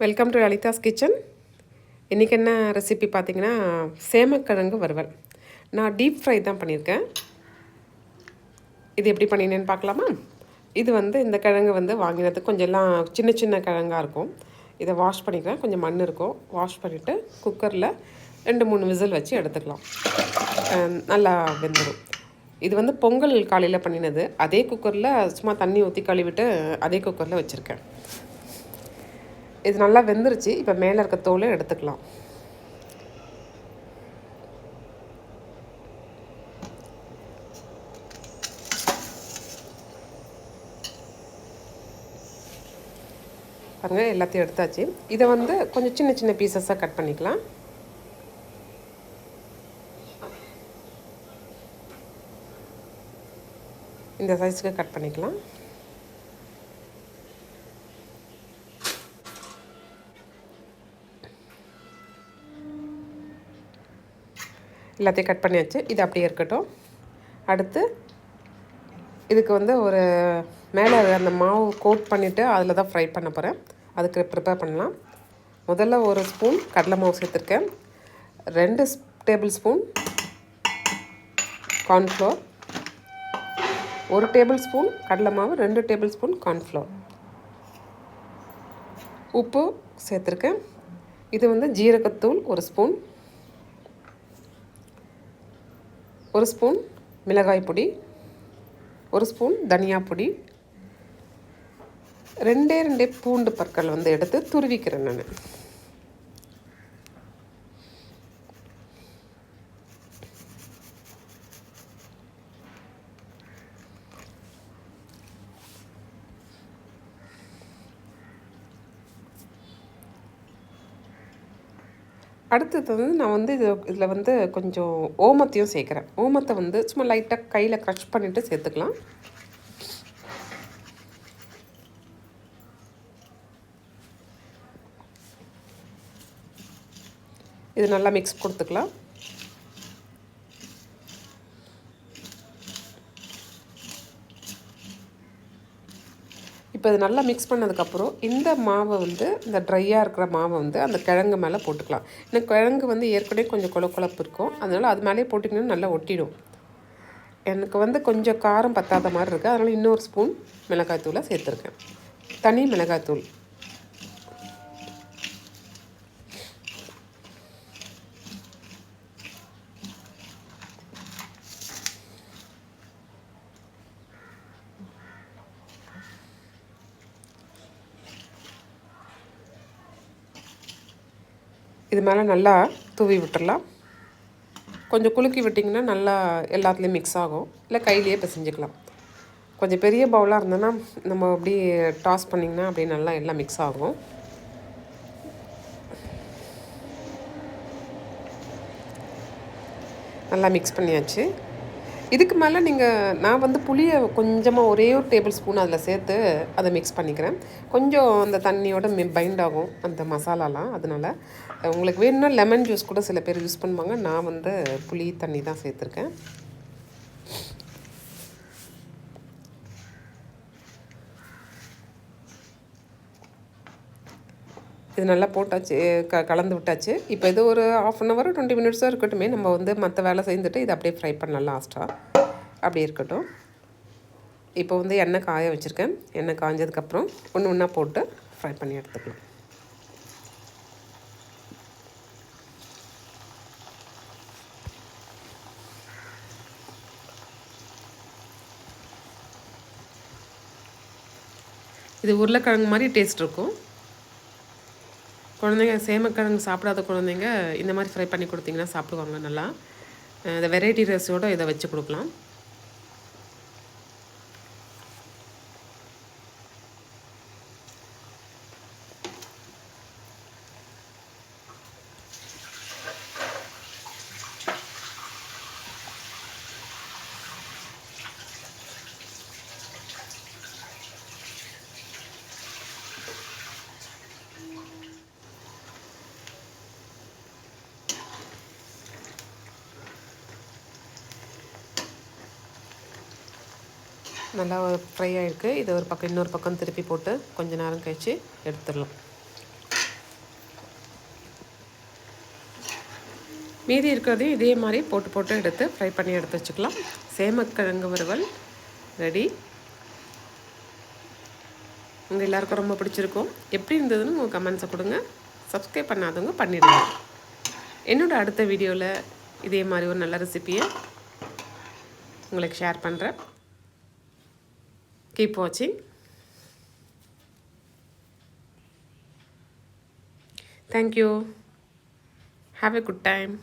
Welcome to Lalitha's kitchen. இன்றைக்கி என்ன recipe பார்த்திங்கன்னா சேமக்கிழங்கு வறுவல். நான் டீப் ஃப்ரை தான் பண்ணியிருக்கேன். இது எப்படி பண்ணினேன்னு பார்க்கலாமா? இது இந்த கிழங்கு வாங்கினதுக்கு கொஞ்சம் எல்லாம் சின்ன சின்ன கிழங்காக இருக்கும். இதை வாஷ் பண்ணிக்கிறேன். கொஞ்சம் மண் இருக்கும். வாஷ் பண்ணிவிட்டு குக்கரில் 2-3 விசில் வச்சு எடுத்துக்கலாம். நல்லா வெந்துடும். இது பொங்கல் காலையில் பண்ணினது. அதே குக்கரில் சும்மா தண்ணி ஊற்றி கழுவிட்டு அதே குக்கரில் வச்சுருக்கேன். இது நல்லா வெந்துருச்சு. இப்போ மேலே இருக்க தோலை எடுத்துக்கலாம். பாருங்கள், எல்லாத்தையும் எடுத்தாச்சு. இதை கொஞ்சம் சின்ன சின்ன பீசஸாக கட் பண்ணிக்கலாம். இந்த சைஸுக்கு கட் பண்ணிக்கலாம். எல்லாத்தையும் கட் பண்ணியாச்சு. இது அப்படியே இருக்கட்டும். அடுத்து இதுக்கு ஒரு மேலே அந்த மாவு கோட் பண்ணிவிட்டு அதில் தான் ஃப்ரை பண்ண போகிறேன். அதுக்கு ப்ரிப்பேர் பண்ணலாம். முதல்ல 1 ஸ்பூன் கடலை மாவு சேர்த்துருக்கேன். 2 table spoon cornflour, 1 table spoon கடலை மாவு, 2 டேபிள் ஸ்பூன் கார்ன்ஃப்ளோர், உப்பு சேர்த்துருக்கேன். இது ஜீரகத்தூள் 1 ஸ்பூன், 1 ஸ்பூன் மிளகாய் பொடி, 1 ஸ்பூன் தனியா பொடி, 2 பூண்டு பற்கள் எடுத்து துருவிக்கிறேன் நான். அடுத்தது நான் இதில் கொஞ்சம் ஓமத்தையும் சேர்க்குறேன். ஓமத்தை சும்மா லைட்டாக கையில் க்ரஷ் பண்ணிவிட்டு சேர்த்துக்கலாம். இது நல்லா மிக்ஸ் கொடுத்துக்கலாம். இப்போ இது நல்லா மிக்ஸ் பண்ணதுக்கப்புறம் இந்த மாவை இந்த ட்ரையாக இருக்கிற மாவை அந்த கிழங்கு மேலே போட்டுக்கலாம். ஏன்னா கிழங்கு ஏற்கனவே கொஞ்சம் கொழப்பு இருக்கும். அதனால் அது மேலே போட்டிங்கன்னா நல்லா ஒட்டிடும். எனக்கு கொஞ்சம் காரம் பத்தாத மாதிரி இருக்குது. அதனால் இன்னொரு ஸ்பூன் மிளகாய்த்தூளை சேர்த்துருக்கேன். தனி மிளகாய்த்தூள். இது மேலே நல்லா தூவி விட்டுடலாம். கொஞ்சம் குலுக்கி விட்டிங்கன்னா நல்லா எல்லாத்துலேயும் மிக்ஸ் ஆகும். இல்லை கையிலேயே பிசைஞ்சிக்கலாம். கொஞ்சம் பெரிய பவுலாக இருந்ததுன்னா நம்ம அப்படி டாஸ் பண்ணிங்கன்னா அப்படியே நல்லா எல்லாம் மிக்ஸ் ஆகும். நல்லா மிக்ஸ் பண்ணியாச்சு. இதுக்கு மேலே நான் புளியை கொஞ்சமாக ஒரே ஒரு டேபிள் ஸ்பூன் அதில் சேர்த்து அதை மிக்ஸ் பண்ணிக்கிறேன். கொஞ்சம் அந்த தண்ணியோட பைண்ட் ஆகும் அந்த மசாலாலாம். அதனால் உங்களுக்கு வேணும்னா லெமன் ஜூஸ் கூட சில பேர் யூஸ் பண்ணுவாங்க. நான் புளி தண்ணி தான் சேர்த்துருக்கேன். இது நல்லா போட்டாச்சு, கலந்து விட்டாச்சு. இப்போ இது ஒரு 1/2 hour 20 minutes இருக்கட்டுமே. நம்ம மற்ற வேலை செஞ்சுட்டு இதை அப்படியே ஃப்ரை பண்ணலாம் லாஸ்ட்டாக. அப்படி இருக்கட்டும். இப்போ எண்ணெய் காய வச்சுருக்கேன். எண்ணெய் காஞ்சதுக்கப்புறம் ஒன்று ஒன்றா போட்டு ஃப்ரை பண்ணி எடுத்துக்கலாம். இது உருளைக்கிழங்கு மாதிரி டேஸ்ட் இருக்கும். குழந்தைங்க சேமக்கிழங்கு சாப்பிடாத குழந்தைங்க இந்த மாதிரி ஃப்ரை பண்ணி கொடுத்தீங்கன்னா சாப்பிடுவாங்க நல்லா. இந்த வெரைட்டி ரைஸோடு இதை வச்சு கொடுக்கலாம். நல்லா ஃப்ரை ஆகிருக்கு. இது ஒரு பக்கம் இன்னொரு பக்கம் திருப்பி போட்டு கொஞ்சம் நேரம் கழித்து எடுத்துடலாம். மீதி இருக்கிறதையும் இதே மாதிரி போட்டு போட்டு எடுத்து ஃப்ரை பண்ணி எடுத்து வச்சுக்கலாம். சேமக்கிழங்கு வறுவல் ரெடி. உங்கள் எல்லாருக்கும் ரொம்ப பிடிச்சிருக்கும். எப்படி இருந்ததுன்னு உங்கள் கமெண்ட்ஸை கொடுங்க. சப்ஸ்கிரைப் பண்ணாதவங்க பண்ணிவிடுங்க. என்னோடய அடுத்த வீடியோவில் இதே மாதிரி ஒரு நல்ல ரெசிபியை உங்களுக்கு ஷேர் பண்ணுறேன். கீப் வாட்சிங். Thank you. Have a good time.